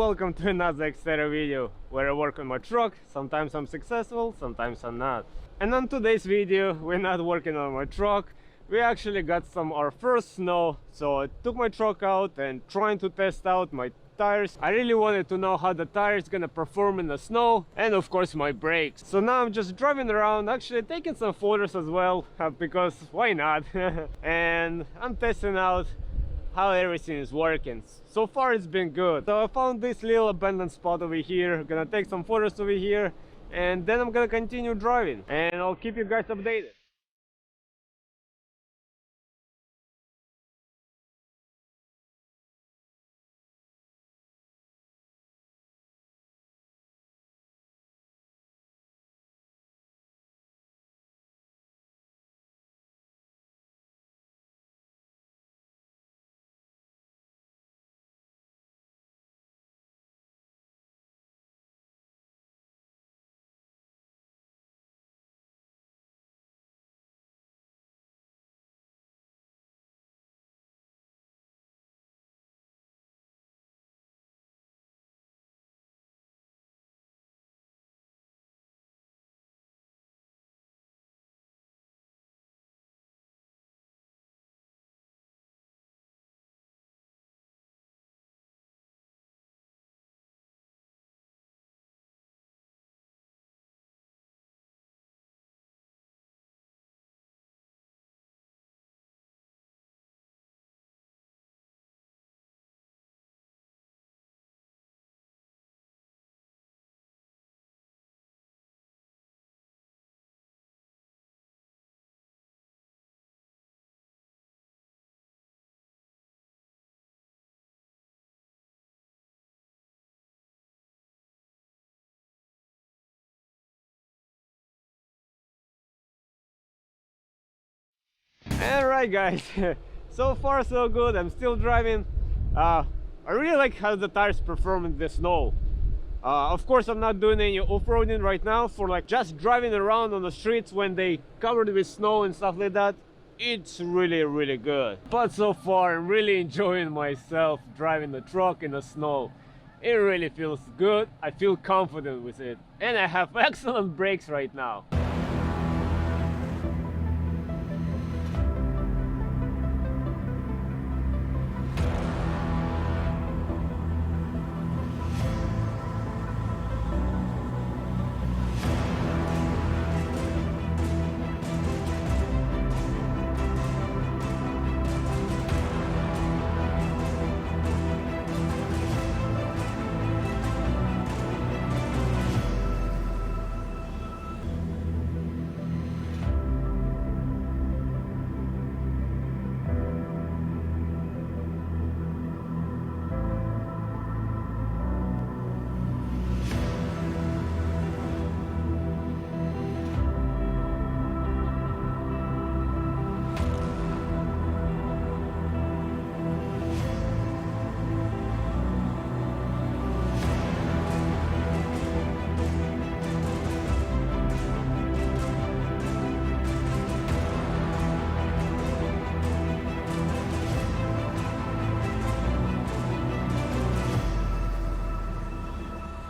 welcome to another Xterra video where I work on my truck. Sometimes I'm successful, sometimes I'm not. And on today's video, we're not working on my truck. We actually got our first snow, so I took my truck out and trying to test out my tires. I really wanted to know how the tire is gonna perform in the snow, and of course my brakes. So now I'm just driving around, actually taking some photos as well, because why not? And I'm testing out how everything is working. So far it's been good. So I found this little abandoned spot over here. I'm gonna take some photos over here, and then I'm gonna continue driving, and I'll keep you guys updated. Alright guys, so far so good. I'm still driving. I really like how the tires perform in the snow. Of course I'm not doing any off-roading right now. For like just driving around on the streets when they covered with snow and stuff like that, it's really good. But so far I'm really enjoying myself driving the truck in the snow. It really feels good. I feel confident with it, and I have excellent brakes right now.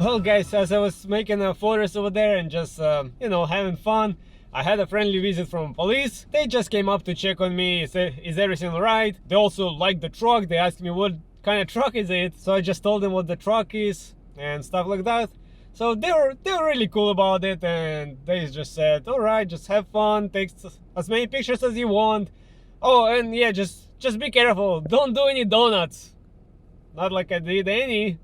Well guys, as I was making photos over there and just you know, having fun, I had a friendly visit from police. They just came up to check on me, say is everything alright. They also liked the truck. They asked me what kind of truck is it, so I just told them what the truck is and stuff like that. So they were really cool about it, and they just said, alright, just have fun, take as many pictures as you want. Oh, and yeah, just be careful, don't do any donuts. Not like I did any.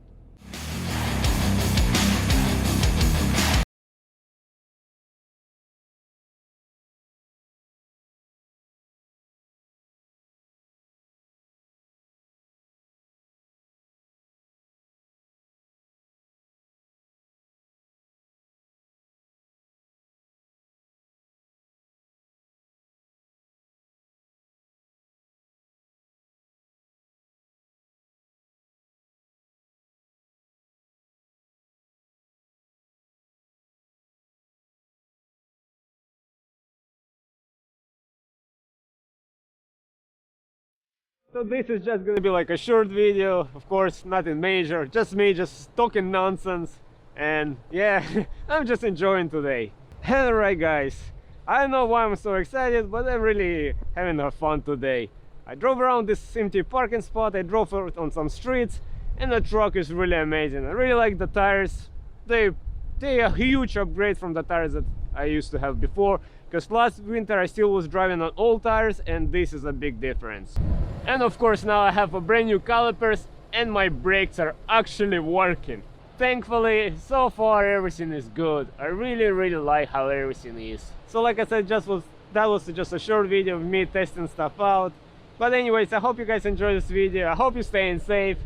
So this is just gonna be like a short video, of course, nothing major, just me just talking nonsense, and yeah, I'm just enjoying today. Alright guys, I don't know why I'm so excited, but I'm really having a fun today. I drove around this empty parking spot, I drove on some streets, and the truck is really amazing. I really like the tires. They a huge upgrade from the tires that I used to have before, because last winter I still was driving on old tires, and this is a big difference. And of course now I have a brand new calipers and my brakes are actually working. Thankfully, so far everything is good. I really like how everything is. So like I said, that was just a short video of me testing stuff out. But anyways, I hope you guys enjoyed this video. I hope you're staying safe.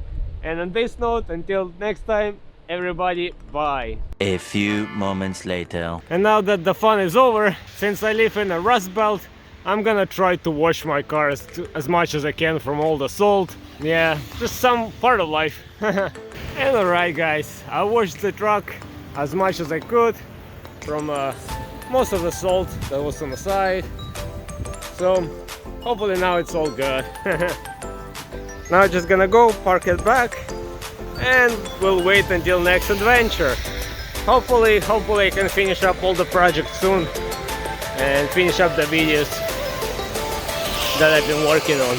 And on this note, until next time, everybody, bye. A few moments later. And now that the fun is over, since I live in a rust belt, I'm gonna try to wash my car as much as I can from all the salt. Yeah, just some part of life. And alright guys, I washed the truck as much as I could from most of the salt that was on the side. So hopefully now it's all good. Now I'm just gonna go park it back and we'll wait until next adventure. Hopefully I can finish up all the projects soon and finish up the videos that I've been working on.